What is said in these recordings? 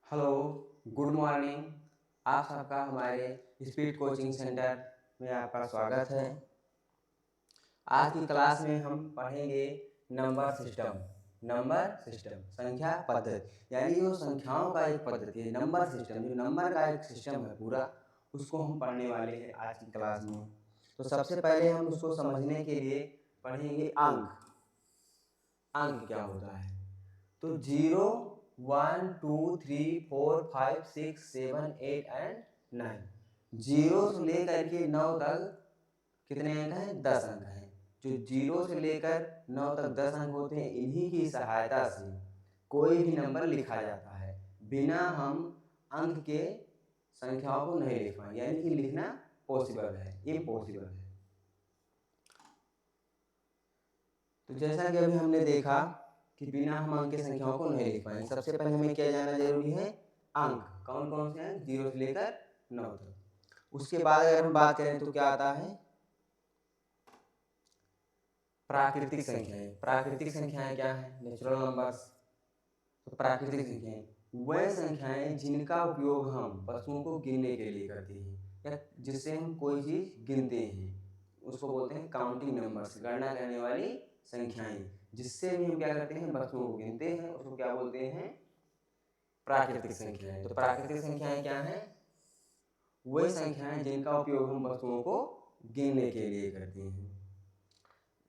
Hello, good morning. आप सबका हमारे स्पीड कोचिंग सेंटर में आपका स्वागत है। आज की क्लास में हम पढ़ेंगे नंबर सिस्टम। नंबर सिस्टम संख्या पद्धति, यानी जो संख्याओं का एक पद्धति है, नंबर सिस्टम जो नंबर का एक सिस्टम है पूरा, उसको हम पढ़ने वाले हैं आज की क्लास में। तो सबसे पहले हम उसको समझने के लिए पढ़ेंगे अंक। अंक क्या होता है? तो 0, 1, 2, 3, 4, 5, 6, 7, 8 एंड 9। 0 से लेकर के 9 तक कितने अंक हैं? 10 अंक हैं। जो 0 से लेकर 9 तक 10 अंक होते हैं, इन्हीं की सहायता से कोई भी नंबर लिखा जाता है। बिना हम अंक के संख्याओं को नहीं लिख पाएंगे, यानी कि लिखना पॉसिबल है, इम्पॉसिबल है। तो जैसा कि अभी हमने देखा कि बिना हम अंक की संख्याओं को नहीं लिख पाएंगे, सबसे पहले हमें क्या जानना जरूरी है? अंक कौन कौन से हैं? 0 से लेकर 9 तक। उसके बाद अगर हम बात करें तो क्या आता है? प्राकृतिक संख्याएं। प्राकृतिक संख्याएं क्या है? Natural numbers. तो प्राकृतिक संख्याएं वह संख्याएं जिनका उपयोग हम वस्तुओं को गिनने के लिए करते हैं, या जिससे हम कोई चीज गिनते हैं, उसको बोलते हैं काउंटिंग नंबर्स, गणना करने वाली संख्याएं। जिससे भी हम क्या करते हैं? वस्तुओं को गिनते हैं, उसको क्या बोलते हैं? प्राकृतिक संख्याएं। तो प्राकृतिक संख्याएं क्या हैं? वही संख्याएं जिनका उपयोग हम वस्तुओं को गिनने के लिए करते हैं।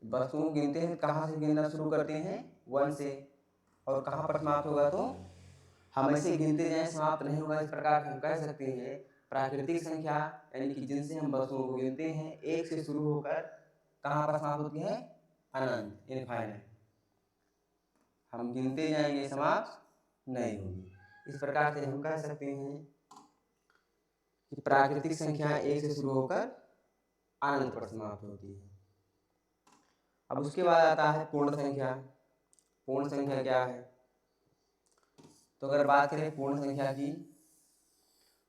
वस्तुओं को गिनते हैं, कहाँ से गिनना शुरू करते हैं? 1 से। और कहाँ पर समाप्त होगा? तो हम ऐसे गिनते जाएं, समाप्त नहीं होगा। इस प्रकार हम कह सकते हैं प्राकृतिक संख्या यानी कि जिनसे हम वस्तुओं को गिनते हैं, 1 से शुरू होकर कहाँ पर समाप्त होती है? अनंत, इनफाइनाइट। हम गिनते जाएंगे, समाप्त नहीं होगी। इस प्रकार से हम कह सकते हैं कि प्राकृतिक संख्या 1 से शुरू होकर अनंत पर समाप्त होती है। अब उसके बाद आता है पूर्ण संख्या। पूर्ण संख्या क्या है? तो अगर बात करें पूर्ण संख्या की,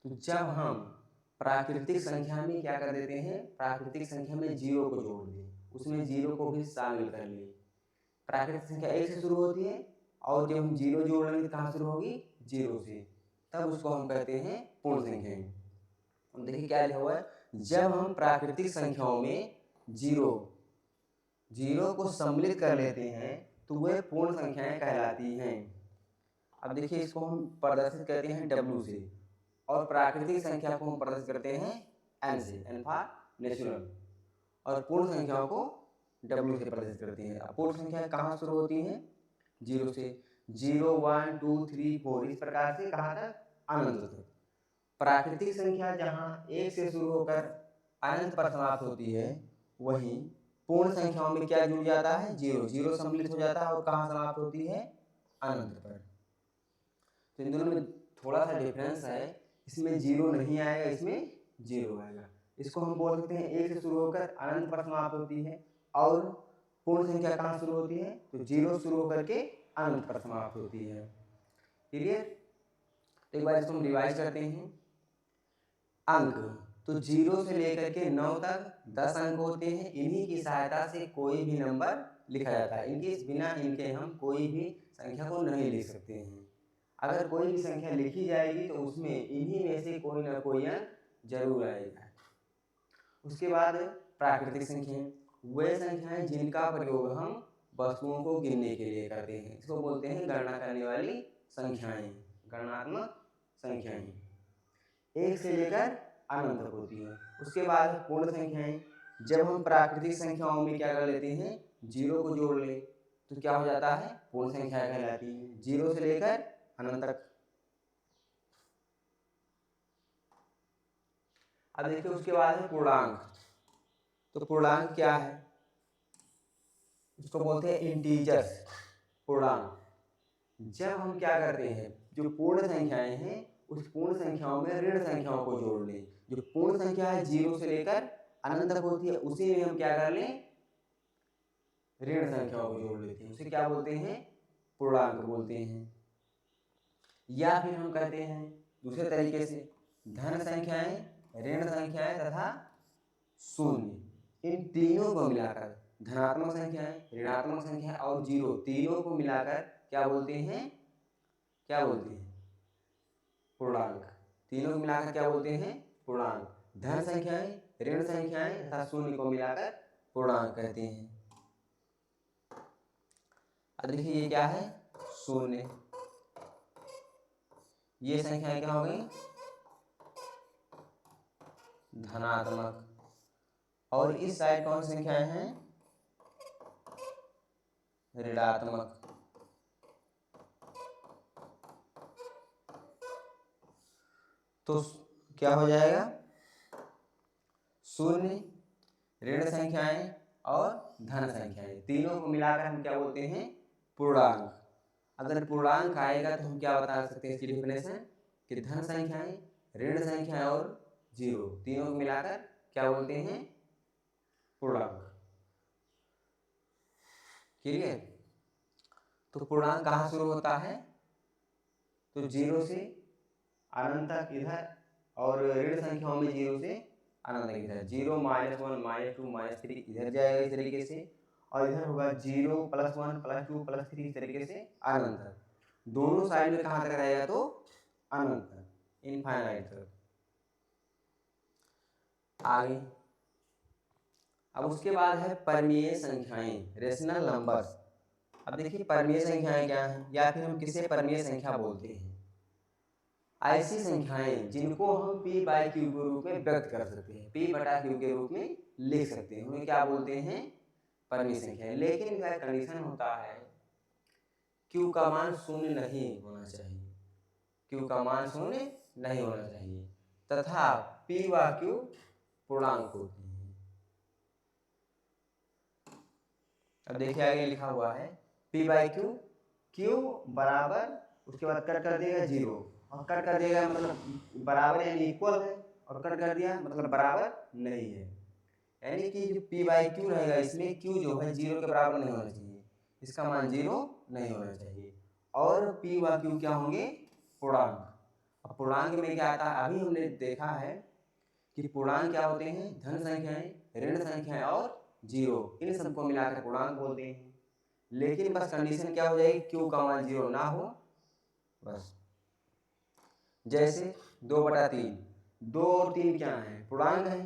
तो जब हम प्राकृतिक संख्या में क्या कर देते हैं? प्राकृतिक संख्या में 0 को जोड़ दें, उसमें 0 को भी शामिल कर लें। प्राकृतिक संख्या 1 से शुरू होती है, और जब हम 0 जोड़ लेंगे तो कहाँ शुरू होगी? 0 से। तब उसको हम कहते हैं पूर्ण संख्याएं। अब देखिए क्या लिखा हुआ है, जब हम प्राकृतिक संख्याओं में 0 को सम्मिलित कर लेते हैं तो वे पूर्ण संख्याएं कहलाती हैं। अब देखिए इसको हम प्रदर्शित करते हैं W से, और प्राकृतिक संख्या को हम प्रदर्शित करते हैं N से, N फॉर नेचुरल। और पूर्ण संख्याओं को W से प्रदर्शित करते हैं। अब पूर्ण संख्या कहाँ शुरू होती हैं? 0 से। 0, 1, 2, 3, 4, इस प्रकार से कहाँ तक? अनंत तक। प्राकृतिक संख्या जहाँ 1 से शुरू होकर अनंत पर समाप्त होती है, वहीं पूर्ण संख्याओं में क्या जुड़ जाता है? 0। 0 सम्मिलित हो जाता है और कहाँ समाप्त होती है? अनंत पर। तो इन दोनों में थोड़ा सा डिफरेंस है, इसमें 0 नहीं आएगा, इसमें 0 आएगा। इसको हम बोल सकते हैं 1 से शुरू होकर अनंत पर समाप्त होती है, और पूर्ण संख्या कहाँ शुरू होती है? तो 0 शुरू होकर के अनंत पर समाप्त होती है। क्लियर? तो एक बार इसको हम रिवाइज करते हैं। अंक तो 0 से लेकर के 9 तक 10 अंक होते हैं। इन्हीं की सहायता से कोई भी नंबर लिखा जाता है। इनके बिना इनके हम कोई भी संख्या को नहीं लिख सकते हैं। अगर कोई भी संख्या लिखी जाएगी तो उसमें इन्हीं में से कोई ना कोई अंक जरूर आएगा। उसके बाद प्राकृतिक संख्याएं, वे संख्याएं जिनका प्रयोग हम वस्तुओं को गिनने के लिए करते हैं, इसको बोलते हैं गणना करने वाली संख्याएं, गणनात्मक संख्याएं। 1 से लेकर अनंत तक होती है। उसके बाद पूर्ण संख्याएं, जब हम प्राकृतिक संख्याओं में क्या कर लेते हैं? 0 को जोड़ ले तो क्या हो जाता है? पूर्ण संख्या कहलाती है। 0 से लेकर अनंत तक। अब देखिए उसके बाद है पूर्णांक। तो पूर्णांक क्या है? इसको बोलते हैं इंटीजर्स, पूर्णांक। जब हम क्या करते हैं, जो पूर्ण संख्याएं हैं उस पूर्ण संख्याओं में ऋण संख्याओं को जोड़ लें। जो पूर्ण संख्या है 0 से लेकर अनंत तक होती है, उसी में हम क्या कर लें? ऋण संख्याओं को जोड़ लेते हैं। उसे क्या बोलते हैं? पूर्णांक बोलते हैं। या फिर हम कहते हैं दूसरे तरीके से, धन संख्याएं, ऋण संख्याएं तथा शून्य, इन तीनों को मिलाकर, धनात्मक संख्याएं, ऋणात्मक संख्या और 0, तीनों को मिलाकर क्या बोलते हैं? क्या बोलते हैं? पूर्णांक। तीनों को मिलाकर क्या बोलते हैं? पूर्णांक। धन संख्याएं, ऋण संख्याएं तथा शून्य को मिलाकर पूर्णांक कहते हैं। अब देखिए ये क्या है? शून्य। ये संख्या क्या हो गई? धनात्मक। और इस साइड कौन सी संख्याएं हैं? ऋणात्मक। तो क्या हो जाएगा? शून्य, ऋण संख्याएं और धन संख्याएं, तीनों को मिलाकर हम क्या बोलते हैं? पूर्णांक। अगर पूर्णांक आएगा तो हम क्या बता सकते हैं इसकी डेफिनेशन? कि धन संख्याएं, ऋण संख्याएं और जीरो, तीनों को मिलाकर क्या बोलते हैं? पूर्णांक। क्लियर? तो पूर्णांक कहाँ शुरू होता है? तो जीरो से अनंत तक इधर, और ऋण संख्याओं में जीरो से अनंत तक इधर। 0 -1 -2 -3 इधर जाएगा इस तरीके से, और इधर होगा 0 +1 +2 +3 इस तरीके से अनंत तक। दोनों साइड में कहाँ तक रहेगा? तो अनंत तक, इनफाइनाइट तक। आगे अब उसके बाद है परिमेय संख्याएं, रेशनल नंबर्स। अब देखिए परिमेय संख्याएं क्या हैं, या फिर हम किसे परिमेय संख्या बोलते हैं? ऐसी संख्याएं जिनको हम p/q के रूप में व्यक्त कर सकते हैं, p/q के रूप में लिख सकते हैं, उन्हें क्या बोलते हैं? परिमेय संख्याएं। लेकिन इसका कंडीशन होता है q का मान शून्य नहीं होना चाहिए, q का मान शून्य नहीं होना चाहिए, तथा p व q पूर्णांक होते हैं। अब देखिए आगे लिखा हुआ है p/q, q बराबर, उसके बाद कट कर देगा 0, और कट कर देगा मतलब बराबर यानी इक्वल है, और कट कर दिया मतलब बराबर नहीं है। यानी कि जो p/q रहेगा इसमें q जो है 0 के बराबर नहीं होना चाहिए, इसका मान 0 नहीं होना चाहिए। और p व q क्या होंगे? पूर्णांक। अब पूर्णांक में क्या आता है? अभी हमने देखा है कि पूर्णांक क्या होते हैं? धन संख्याएं, ऋण संख्याएं और जीरो, इन सबको मिलाकर पूर्णांक बोलते हैं। लेकिन बस कंडीशन क्या हो जाएगी? q का मान 0 ना हो, बस। जैसे 2/3, 2 और 3 क्या है? पूर्णांक है,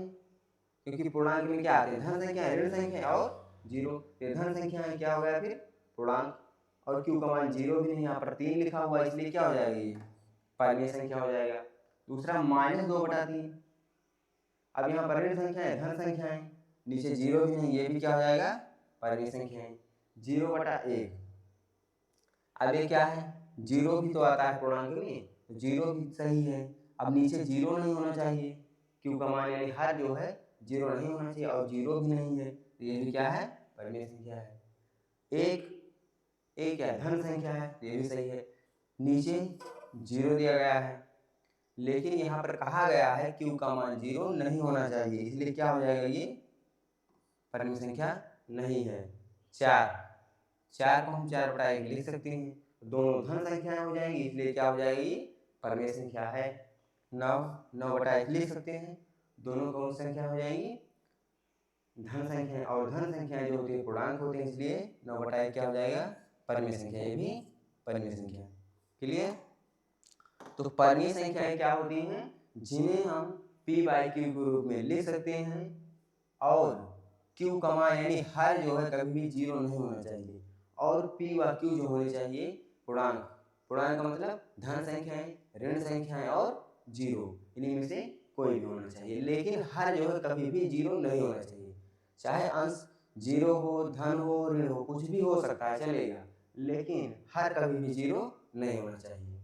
क्योंकि पूर्णांक में क्या आते हैं? धन संख्या, ऋण संख्या और जीरो। धन संख्या है क्या हो गया फिर? पूर्णांक। और q का मान 0 भी नहीं, यहाँ पर 3 लिखा हुआ है, इसलिए क्या हो जाएगा? ये परिमेय संख्या हो जाएगा। दूसरा -2/3, अब यहाँ पर ऋण संख्या है, धन संख्या है, नीचे 0 भी नहीं, ये भी क्या हो जाएगा? परिमेय संख्या है। 0/1, अब ये क्या है? 0 भी तो आता है पूर्णांक में, तो 0 भी सही है। अब नीचे 0 नहीं होना चाहिए, q का मान यानी हर जो है 0 नहीं होना चाहिए, और 0 भी नहीं है, तो ये भी क्या है? परिमेय संख्या है। एक क्या है? धन संख्या है, तो ये भी सही है। नीचे 0 दिया गया है, लेकिन यहाँ पर कहा गया है q का मान 0 नहीं होना चाहिए, इसलिए क्या हो जाएगा? ये परिमेय संख्या नहीं है। 4 को हम 4/1 लिख सकते हैं, दोनों धन संख्याएं हो जाएंगी, इसलिए क्या हो जाएगी? ये परिमेय संख्या है। 9/1 लिख सकते हैं, दोनों कौन संख्या हो जाएंगी? धन संख्या, और धन संख्याएं जो होती है पूर्णांक होते हैं, इसलिए 9/1 क्या हो जाएगा? परिमेय संख्या, ये भी परिमेय संख्या। क्लियर? तो परिमेय संख्याएं क्या होती हैं? जिन्हें हम p/q के रूप में लिख सकते हैं, और q का मान यानी हर जो है कभी भी 0 नहीं होना चाहिए, और p व q जो होने चाहिए पूर्णांक। पूर्णांक का मतलब धन संख्याएं, ऋण संख्याएं और जीरो, इन्हीं में से कोई भी होना चाहिए। लेकिन हर जो है कभी भी 0 नहीं होना चाहिए, चाहे अंश 0 हो, धन हो, ऋण हो, कुछ भी हो सकता है, चलेगा, लेकिन हर कभी भी 0 नहीं होना चाहिए।